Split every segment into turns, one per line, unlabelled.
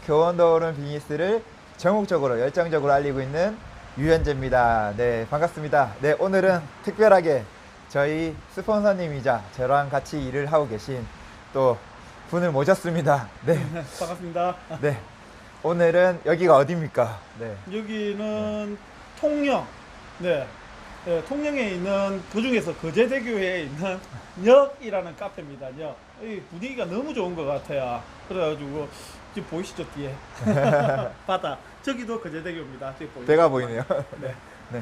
교원도 오름 비즈니스를 전국적으로 열정적으로 알리고 있는 유현재입니다. 네, 반갑습니다. 네, 오늘은 특별하게 저희 스폰서님이자 저랑 같이 일을 하고 계신 또 분을 모셨습니다. 네,
반갑습니다.
네. 오늘은 여기가 어디입니까? 네.
여기는 통영, 네, 통영에 있는 그 중에서 거제대교에 있는 역이라는 카페입니다. 역. 이 분위기가 너무 좋은 것 같아요. 그래가지고 지금 보이시죠 뒤에 바다. 저기도 거제대교입니다. 저기 보이죠?
배가 보이네요.
네.
네.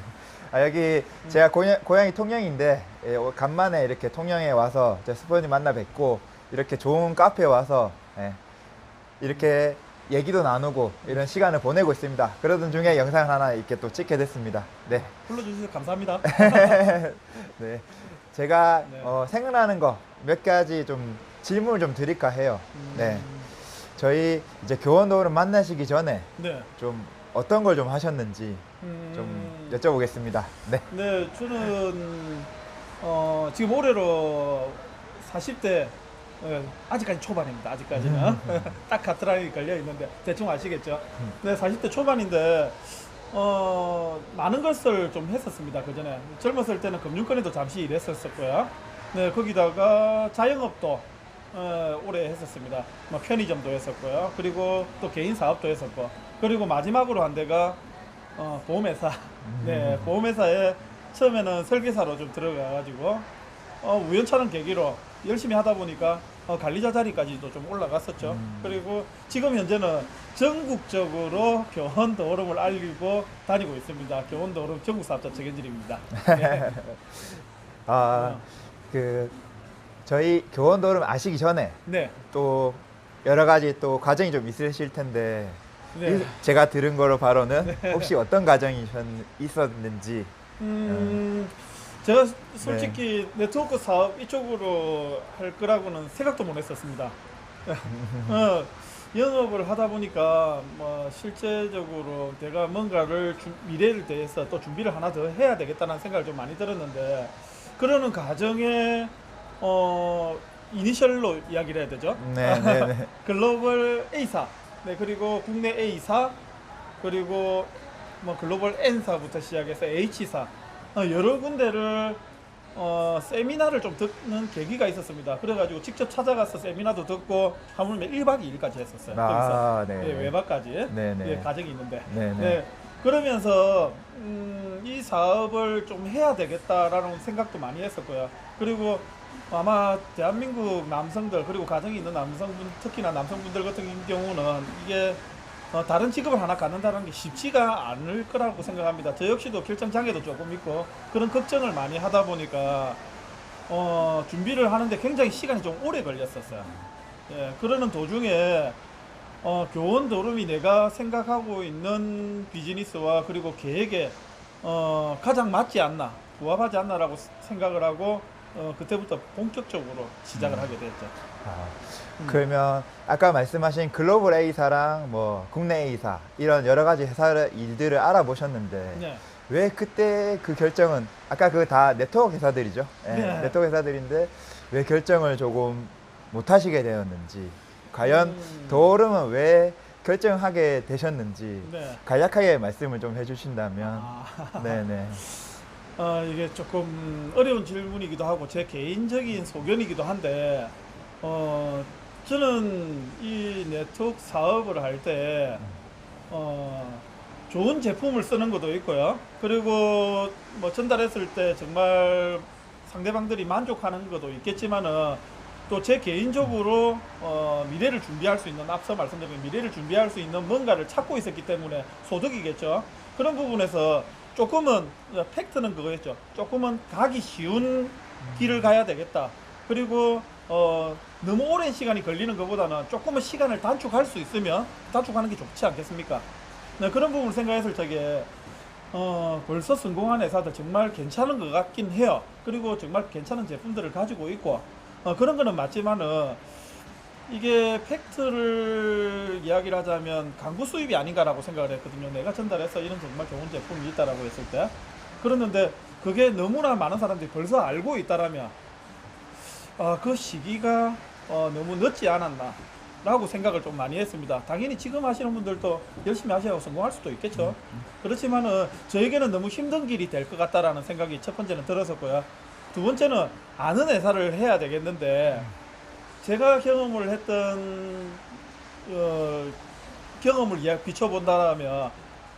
아, 여기 제가 고향이 통영인데 간만에 이렇게 통영에 와서 제 스폰님 만나 뵙고 이렇게 좋은 카페에 와서 이렇게 얘기도 나누고 이런 시간을 보내고 있습니다. 그러던 중에 영상 하나 이렇게 또 찍게 됐습니다. 네.
불러주셔서 감사합니다.
네. 제가
네.
생각나는 거 몇 가지 좀 질문을 좀 드릴까 해요. 네. 저희 이제 교원도를 만나시기 전에
네.
좀 어떤 걸 좀 하셨는지 좀 여쭤보겠습니다. 네.
네, 저는 지금 올해로 40대 아직까지 초반입니다. 아직까지는 딱 카트라인이 걸려 있는데 대충 아시겠죠? 네, 40대 초반인데 많은 것을 좀 했었습니다. 그 전에 젊었을 때는 금융권에도 잠시 일했었고요. 네, 거기다가 자영업도 오래 했었습니다. 뭐 편의점도 했었고요. 그리고 또 개인 사업도 했었고, 그리고 마지막으로 한 데가 보험회사. 네, 보험회사에 처음에는 설계사로 좀 들어가가지고 우연찮은 계기로 열심히 하다 보니까 관리자 자리까지도 좀 올라갔었죠. 그리고 지금 현재는 전국적으로 교원도 오름을 알리고 다니고 있습니다. 교원도 오름 전국사업자 정현진입니다. 네.
저희 교원도 오름 아시기 전에
네.
또 여러 가지 또 과정이 좀 있으실 텐데
네.
제가 들은 거로 바로는 혹시 어떤 과정이 있었는지
제가 솔직히 네트워크 사업 이쪽으로 할 거라고는 생각도 못 했었습니다. 영업을 하다 보니까 뭐 실제적으로 내가 뭔가를 미래를 대해서 또 준비를 하나 더 해야 되겠다는 생각을 좀 많이 들었는데, 그러는 과정에 이니셜로 이야기를 해야 되죠.
네, 네, 네.
글로벌 A사, 네, 그리고 국내 A사, 그리고 뭐 글로벌 N사부터 시작해서 H사, 여러 군데를 세미나를 좀 듣는 계기가 있었습니다. 그래가지고 직접 찾아가서 세미나도 듣고 하물며 1박 2일까지 했었어요. 거기서.
네.
네, 외박까지.
네, 네.
예, 가정이 있는데.
네, 네.
네. 그러면서 이 사업을 좀 해야 되겠다라는 생각도 많이 했었고요. 그리고 아마 대한민국 남성들, 그리고 가정이 있는 남성분, 특히나 남성분들 같은 경우는 이게 다른 직업을 하나 갖는다는 게 쉽지가 않을 거라고 생각합니다. 저 역시도 결정 장애도 조금 있고 그런 걱정을 많이 하다 보니까 준비를 하는데 굉장히 시간이 좀 오래 걸렸었어요. 예, 그러는 도중에 교원도 오름이 내가 생각하고 있는 비즈니스와 그리고 계획에 가장 맞지 않나, 부합하지 않나라고 생각을 하고 그때부터 본격적으로 시작을 하게 됐죠.
그러면 아까 말씀하신 글로벌 A사랑 뭐 국내 A사 이런 여러 가지 회사 일들을 알아보셨는데
네.
왜 그때 그 결정은 아까 그 다 네트워크 회사들이죠? 네,
네.
네트워크 회사들인데 왜 결정을 조금 못 하시게 되었는지, 과연 도름은 왜 결정하게 되셨는지
네.
간략하게 말씀을 좀 해주신다면. 네네.
이게 조금 어려운 질문이기도 하고 제 개인적인 소견이기도 한데 저는 이 네트워크 사업을 할 때 좋은 제품을 쓰는 것도 있고요. 그리고 뭐 전달했을 때 정말 상대방들이 만족하는 것도 있겠지만은 또 제 개인적으로 미래를 준비할 수 있는, 앞서 말씀드린 미래를 준비할 수 있는 뭔가를 찾고 있었기 때문에 소득이겠죠. 그런 부분에서 조금은 팩트는 그거였죠. 조금은 가기 쉬운 길을 가야 되겠다. 그리고 너무 오랜 시간이 걸리는 것보다는 조금은 시간을 단축할 수 있으면 단축하는 게 좋지 않겠습니까? 네, 그런 부분을 생각했을 적에 벌써 성공한 회사들 정말 괜찮은 것 같긴 해요. 그리고 정말 괜찮은 제품들을 가지고 있고 그런 거는 맞지만은 이게 팩트를 이야기를 하자면 강구 수입이 아닌가라고 생각을 했거든요. 내가 전달해서 이런 정말 좋은 제품이 있다라고 했을 때. 그랬는데 그게 너무나 많은 사람들이 벌써 알고 있다라면 그 시기가 너무 늦지 않았나. 라고 생각을 좀 많이 했습니다. 당연히 지금 하시는 분들도 열심히 하셔야 성공할 수도 있겠죠. 그렇지만은 저에게는 너무 힘든 길이 될 것 같다라는 생각이 첫 번째는 들었었고요. 두 번째는 아는 회사를 해야 되겠는데 제가 경험을 했던 경험을 비춰본다면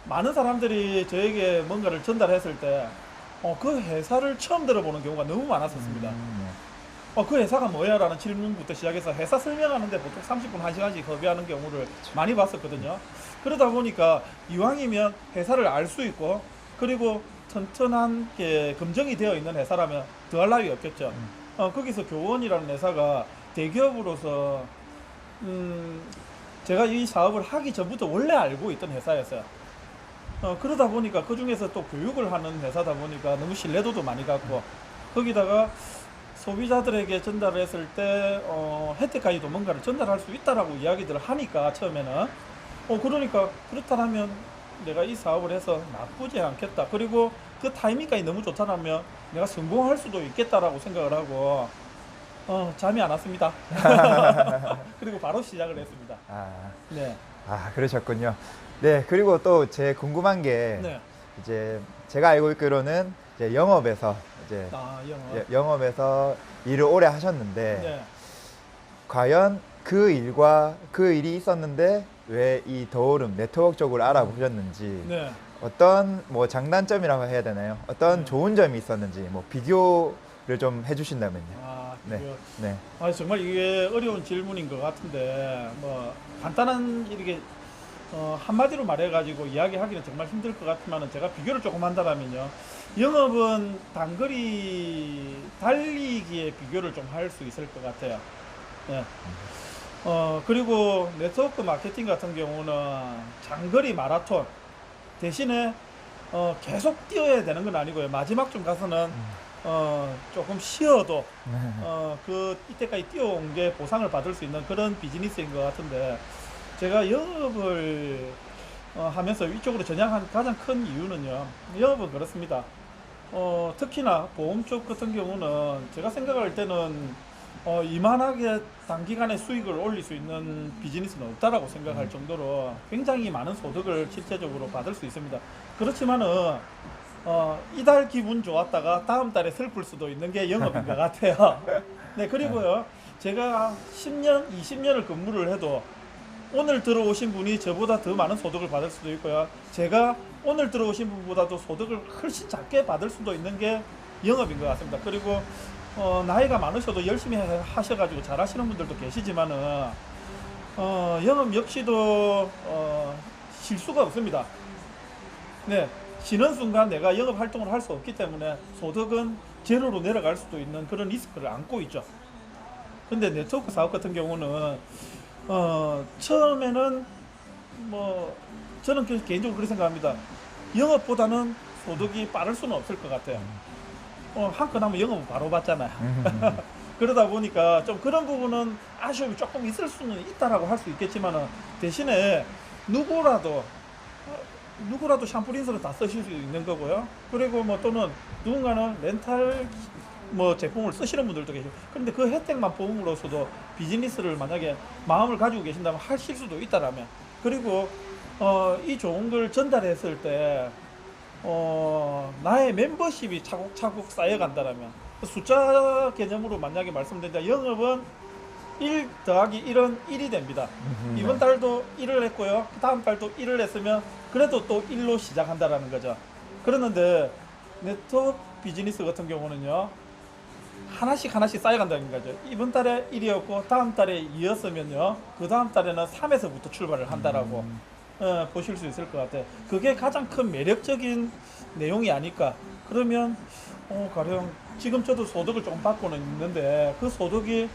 많은 사람들이 저에게 뭔가를 전달했을 때 그 회사를 처음 들어보는 경우가 너무 많았었습니다. 그 회사가 뭐야? 라는 질문부터 시작해서 회사 설명하는데 보통 30분, 1시간씩 허비하는 경우를 많이 봤었거든요. 그러다 보니까 이왕이면 회사를 알 수 있고 그리고 튼튼한 게 검증이 되어 있는 회사라면 더할 나위 없겠죠. 거기서 교원이라는 회사가 대기업으로서 제가 이 사업을 하기 전부터 원래 알고 있던 회사였어요. 그러다 보니까 그 중에서 또 교육을 하는 회사다 보니까 너무 신뢰도도 많이 갖고 거기다가 소비자들에게 전달을 했을 때 혜택까지도 뭔가를 전달할 수 있다라고 이야기들을 하니까 처음에는 그러니까 그렇다면 내가 이 사업을 해서 나쁘지 않겠다. 그리고 그 타이밍까지 너무 좋다라면 내가 성공할 수도 있겠다라고 생각을 하고 잠이 안 왔습니다. 그리고 바로 시작을 했습니다. 네.
그러셨군요. 네, 그리고 또 제 궁금한 게
네.
이제 제가 알고 있기로는 이제 영업에서 이제
영업.
영업에서 일을 오래 하셨는데
네.
과연 그 일이 있었는데 왜 이 더오름 네트워크 쪽을 알아보셨는지
네.
어떤 뭐 장단점이라고 해야 되나요? 어떤
네.
좋은 점이 있었는지 뭐 비교를 좀 해주신다면요. 네. 네.
정말 이게 어려운 질문인 것 같은데 뭐 간단한 이렇게 한마디로 말해가지고 이야기하기는 정말 힘들 것 같지만은 제가 비교를 조금 한다면요. 영업은 단거리 달리기에 비교를 좀 할 수 있을 것 같아요. 네. 그리고 네트워크 마케팅 같은 경우는 장거리 마라톤 대신에 계속 뛰어야 되는 건 아니고요. 마지막쯤 가서는 조금 쉬어도 이때까지 뛰어온 게 보상을 받을 수 있는 그런 비즈니스인 것 같은데 제가 영업을 하면서 이쪽으로 전향한 가장 큰 이유는요. 영업은 그렇습니다. 특히나 보험 쪽 같은 경우는 제가 생각할 때는 이만하게 단기간에 수익을 올릴 수 있는 비즈니스는 없다라고 생각할 정도로 굉장히 많은 소득을 실제적으로 받을 수 있습니다. 그렇지만은 이달 기분 좋았다가 다음 달에 슬플 수도 있는 게 영업인 것 같아요. 네, 그리고요. 제가 10년, 20년을 근무를 해도 오늘 들어오신 분이 저보다 더 많은 소득을 받을 수도 있고요. 제가 오늘 들어오신 분보다도 소득을 훨씬 작게 받을 수도 있는 게 영업인 것 같습니다. 그리고 나이가 많으셔도 열심히 하셔가지고 잘하시는 분들도 계시지만은 영업 역시도 실수가 없습니다. 네, 쉬는 순간 내가 영업 활동을 할 수 없기 때문에 소득은 제로로 내려갈 수도 있는 그런 리스크를 안고 있죠. 근데 네트워크 사업 같은 경우는 처음에는 뭐 저는 개인적으로 그렇게 생각합니다. 영업보다는 소득이 빠를 수는 없을 것 같아요. 한 건 하면 영업은 바로 받잖아요. 그러다 보니까 좀 그런 부분은 아쉬움이 조금 있을 수는 있다라고 할 수 있겠지만 대신에 누구라도 샴푸 린스를 다 쓰실 수 있는 거고요. 그리고 뭐 또는 누군가는 렌탈 뭐 제품을 쓰시는 분들도 계시고 그런데 그 혜택만 보험으로서도 비즈니스를 만약에 마음을 가지고 계신다면 하실 수도 있다라면 그리고 이 좋은 걸 전달했을 때 나의 멤버십이 차곡차곡 쌓여간다라면 숫자 개념으로 만약에 말씀드린다 영업은 1 더하기 1은 1이 됩니다. 이번 달도 1을 했고요. 다음 달도 1을 했으면 그래도 또 1로 시작한다라는 거죠. 그러는데 네트워크 비즈니스 같은 경우는요. 하나씩 쌓여간다는 거죠. 이번 달에 1이었고 다음 달에 2였으면요. 그 다음 달에는 3에서부터 출발을 한다라고 보실 수 있을 것 같아요. 그게 가장 큰 매력적인 내용이 아닐까. 그러면 가령 지금 저도 소득을 조금 받고는 있는데 그 소득이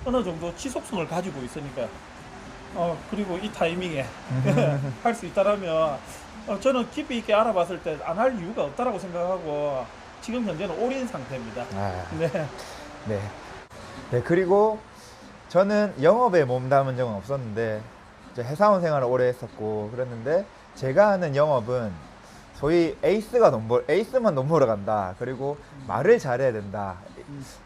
어느 정도 지속성을 가지고 있으니까요. 그리고 이 타이밍에 할 수 있다라면 저는 깊이 있게 알아봤을 때 안 할 이유가 없다라고 생각하고 지금 현재는 올인 상태입니다. 네.
네. 네, 그리고 저는 영업에 몸담은 적은 없었는데 이제 회사원 생활을 오래 했었고 그랬는데 제가 하는 영업은 소위 에이스만 돈 벌어 간다. 그리고 말을 잘해야 된다.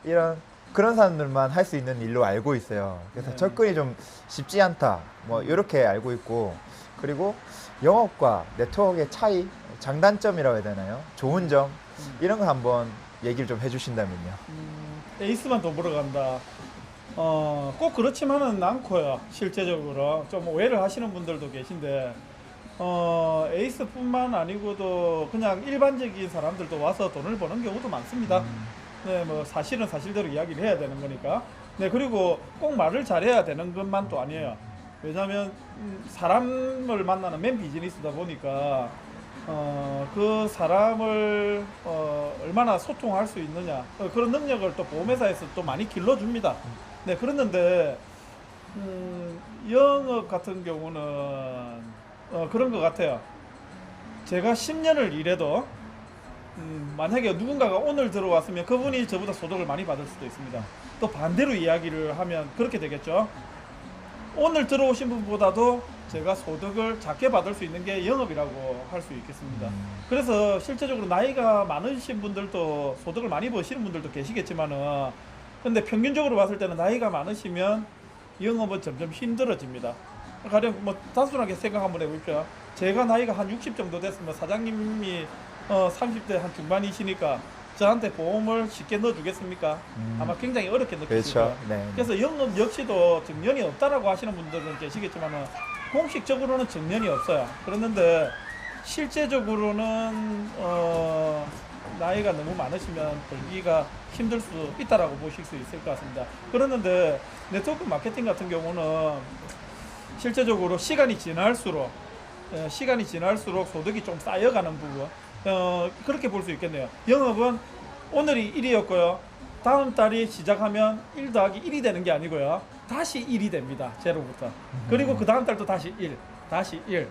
이런 그런 사람들만 할 수 있는 일로 알고 있어요. 그래서
네.
접근이 좀 쉽지 않다. 뭐 이렇게 알고 있고, 그리고 영업과 네트워크의 차이, 장단점이라고 해야 되나요? 좋은 점 이런 거 한번 얘기를 좀 해주신다면요.
에이스만 더 보러 간다. 꼭 그렇지만은 않고요. 실제적으로 좀 오해를 하시는 분들도 계신데, 에이스뿐만 아니고도 그냥 일반적인 사람들도 와서 돈을 버는 경우도 많습니다. 네, 뭐 사실은 사실대로 이야기를 해야 되는 거니까. 네, 그리고 꼭 말을 잘해야 되는 것만 또 아니에요. 왜냐하면 사람을 만나는 맨 비즈니스다 보니까 그 사람을 얼마나 소통할 수 있느냐 그런 능력을 또 보험회사에서 또 많이 길러줍니다. 네, 그랬는데 영업 같은 경우는 그런 것 같아요. 제가 10년을 일해도 만약에 누군가가 오늘 들어왔으면 그분이 저보다 소득을 많이 받을 수도 있습니다. 또 반대로 이야기를 하면 그렇게 되겠죠. 오늘 들어오신 분보다도 제가 소득을 작게 받을 수 있는 게 영업이라고 할 수 있겠습니다. 그래서 실제적으로 나이가 많으신 분들도 소득을 많이 버시는 분들도 계시겠지만은 근데 평균적으로 봤을 때는 나이가 많으시면 영업은 점점 힘들어집니다. 가령 뭐 단순하게 생각 한번 해보십시오. 제가 나이가 한 60 정도 됐으면 사장님이 30대 한 중반이시니까 저한테 보험을 쉽게 넣어주겠습니까? 아마 굉장히 어렵게 느끼실 거예요.
그렇죠. 네.
그래서 영업 역시도 정년이 없다라고 하시는 분들은 계시겠지만 공식적으로는 정년이 없어요. 그랬는데 실제적으로는 나이가 너무 많으시면 벌기가 힘들 수 있다라고 보실 수 있을 것 같습니다. 그랬는데 네트워크 마케팅 같은 경우는 실제적으로 시간이 지날수록 소득이 좀 쌓여가는 부분 그렇게 볼 수 있겠네요. 영업은 오늘이 1이었고요. 다음 달이 시작하면 1 더하기 1이 되는 게 아니고요. 다시 1이 됩니다. 제로부터. 그리고 그 다음 달도 다시 1, 다시 1.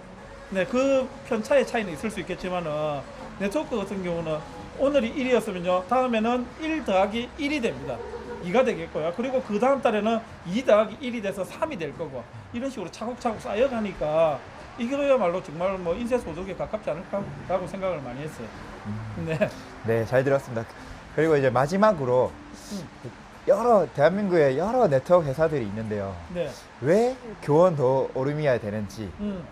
네, 그 편차의 차이는 있을 수 있겠지만은 네트워크 같은 경우는 오늘이 1이었으면요. 다음에는 1 더하기 1이 됩니다. 2가 되겠고요. 그리고 그 다음 달에는 2 더하기 1이 돼서 3이 될 거고 이런 식으로 차곡차곡 쌓여가니까 이거야말로 정말 뭐 인쇄 소득에 가깝지 않을까라고 생각을 많이 했어요. 네.
네, 잘 들었습니다. 그리고 이제 마지막으로 대한민국에 여러 네트워크 회사들이 있는데요.
네.
왜 교원도 오름이어야 되는지,
음.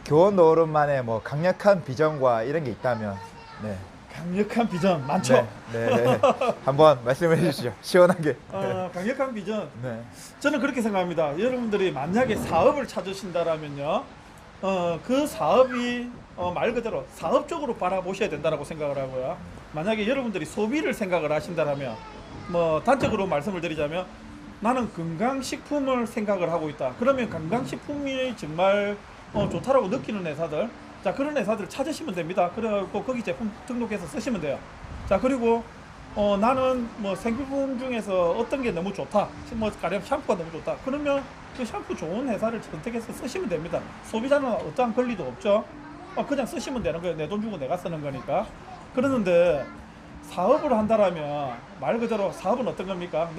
교원도 오름만의 뭐 강력한 비전과 이런 게 있다면, 네.
강력한 비전 많죠.
네, 네, 네. 한번 말씀해 주시죠. 시원하게.
강력한 비전.
네.
저는 그렇게 생각합니다. 여러분들이 만약에 사업을 찾으신다라면요, 그 사업이 말 그대로 사업적으로 바라보셔야 된다라고 생각을 하고요. 만약에 여러분들이 소비를 생각을 하신다라면, 뭐 단적으로 말씀을 드리자면, 나는 건강식품을 생각을 하고 있다. 그러면 건강식품이 정말 좋다라고 느끼는 회사들, 자 그런 회사들 찾으시면 됩니다. 그래갖고 거기 제품 등록해서 쓰시면 돼요. 자 그리고 나는 뭐 생필품 중에서 어떤 게 너무 좋다. 뭐 가령 샴푸가 너무 좋다. 그러면 그 샴푸 좋은 회사를 선택해서 쓰시면 됩니다. 소비자는 어떠한 권리도 없죠. 그냥 쓰시면 되는 거예요. 내 돈 주고 내가 쓰는 거니까. 그러는데 사업을 한다라면 말 그대로 사업은 어떤 겁니까?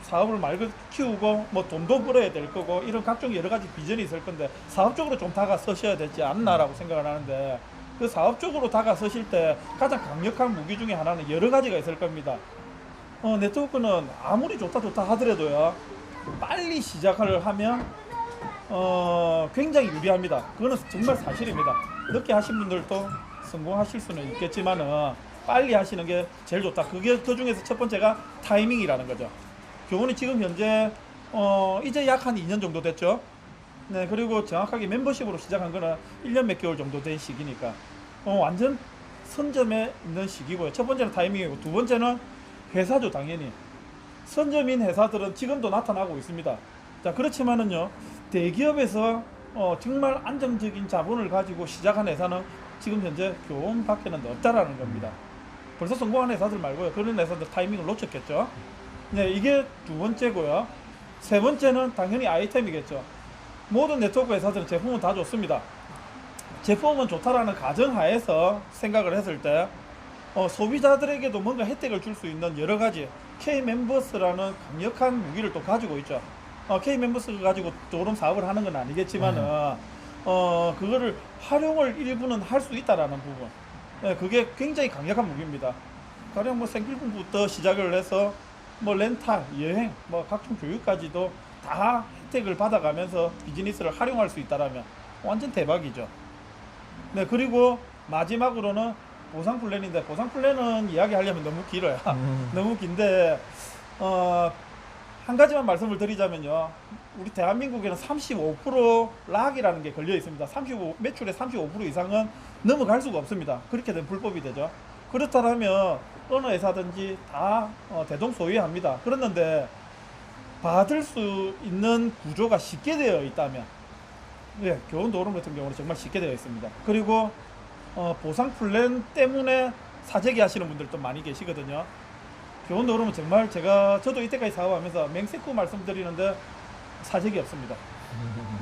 사업을 말 그대로 키우고 뭐 돈도 벌어야 될 거고 이런 각종 여러 가지 비전이 있을 건데 사업적으로 좀 다가서셔야 되지 않나라고 생각을 하는데 그 사업적으로 다가서실 때 가장 강력한 무기 중에 하나는 여러 가지가 있을 겁니다. 네트워크는 아무리 좋다 하더라도요 빨리 시작을 하면 굉장히 유리합니다. 그거는 정말 사실입니다. 늦게 하신 분들도 성공하실 수는 있겠지만은 빨리 하시는 게 제일 좋다. 그게 그 중에서 첫 번째가 타이밍이라는 거죠. 교원이 지금 현재 이제 약 한 2년 정도 됐죠. 네, 그리고 정확하게 멤버십으로 시작한 거는 1년 몇 개월 정도 된 시기니까 완전 선점에 있는 시기고요. 첫 번째는 타이밍이고 두 번째는 회사죠. 당연히 선점인 회사들은 지금도 나타나고 있습니다. 자 그렇지만은요 대기업에서 정말 안정적인 자본을 가지고 시작한 회사는 지금 현재 교원밖에는 없다라는 겁니다. 벌써 성공한 회사들 말고요. 그런 회사들 타이밍을 놓쳤겠죠. 네, 이게 두 번째고요. 세 번째는 당연히 아이템이겠죠. 모든 네트워크 회사들은 제품은 다 좋습니다. 제품은 좋다라는 가정하에서 생각을 했을 때 소비자들에게도 뭔가 혜택을 줄 수 있는 여러 가지 K-멤버스라는 강력한 무기를 또 가지고 있죠. K-멤버스가 가지고 조금 사업을 하는 건 아니겠지만은 그거를 활용을 일부는 할 수 있다라는 부분. 네, 그게 굉장히 강력한 무기입니다. 가령 뭐 생필품부터 시작을 해서 뭐 렌탈, 여행, 뭐 각종 교육까지도 다 혜택을 받아가면서 비즈니스를 활용할 수 있다라면 완전 대박이죠. 네, 그리고 마지막으로는 보상 플랜인데, 보상 플랜은 이야기하려면 너무 길어요. 너무 긴데 한 가지만 말씀을 드리자면요, 우리 대한민국에는 35% 락이라는 게 걸려 있습니다. 매출의 35% 이상은 넘어갈 수가 없습니다. 그렇게 되면 불법이 되죠. 그렇다면 어느 회사든지 다 대동소이합니다. 그랬는데 받을 수 있는 구조가 쉽게 되어 있다면, 예, 교원도우름 같은 경우는 정말 쉽게 되어 있습니다. 그리고 보상 플랜 때문에 사재기 하시는 분들도 많이 계시거든요. 교원도우름은 정말 저도 이때까지 사업하면서 맹세코 말씀드리는데 사재기 없습니다.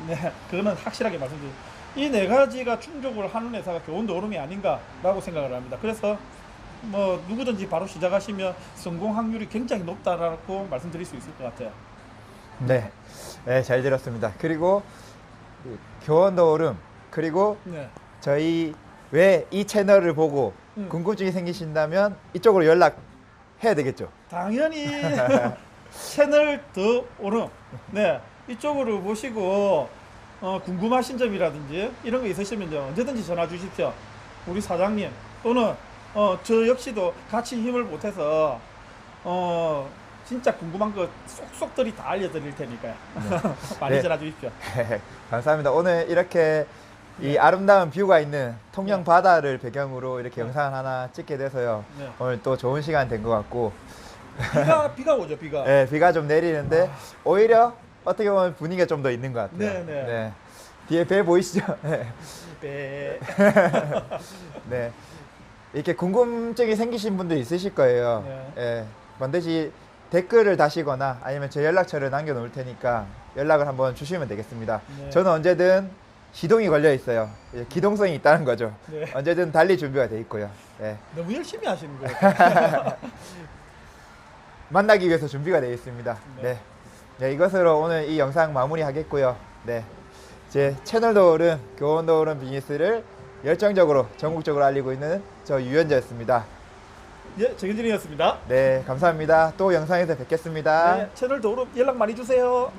네, 그거는 확실하게 말씀드립니다. 이 네 가지가 충족을 하는 회사가 교원도우름이 아닌가라고 생각을 합니다. 그래서 뭐 누구든지 바로 시작하시면 성공 확률이 굉장히 높다라고 말씀드릴 수 있을 것 같아요.
네, 네, 잘 들었습니다. 그리고 그 교원도우름, 그리고
네.
저희 왜 이 채널을 보고 궁금증이 생기신다면 이쪽으로 연락해야 되겠죠.
당연히 채널 더 오름, 네, 이쪽으로 보시고 궁금하신 점이라든지 이런 거 있으시면요, 언제든지 전화 주십시오. 우리 사장님 또는 저 역시도 같이 힘을 보태서 진짜 궁금한 거 쏙쏙들이 다 알려드릴 테니까요. 많이
네.
전화 주십시오.
감사합니다. 오늘 이렇게 이 아름다운 뷰가 있는 통영
네.
바다를 배경으로 이렇게
네.
영상을 하나 찍게 돼서요.
네.
오늘 또 좋은 시간 된 것 같고,
비가 오죠, 비가.
네, 비가 좀 내리는데 오히려 어떻게 보면 분위기가 좀 더 있는 것 같아요.
네, 네.
뒤에 배 보이시죠? 네.
네.
네. 이렇게 궁금증이 생기신 분도 있으실 거예요.
네.
예. 반드시 댓글을 다시거나 아니면 제 연락처를 남겨 놓을 테니까 연락을 한번 주시면 되겠습니다.
네.
저는 언제든 시동이 걸려 있어요. 예, 기동성이 있다는 거죠.
네.
언제든 달릴 준비가 돼 있고요. 예.
너무 열심히 하시는 거예요.
만나기 위해서 준비가 되어 있습니다.
네.
네. 네, 이것으로 오늘 이 영상 마무리하겠고요. 네. 제 채널도우름, 교원도우름 비즈니스를 열정적으로 전국적으로 알리고 있는 저 유현재였습니다.
예, 정현진이었습니다.
네, 감사합니다. 또 영상에서 뵙겠습니다.
네, 채널 도우름 연락 많이 주세요.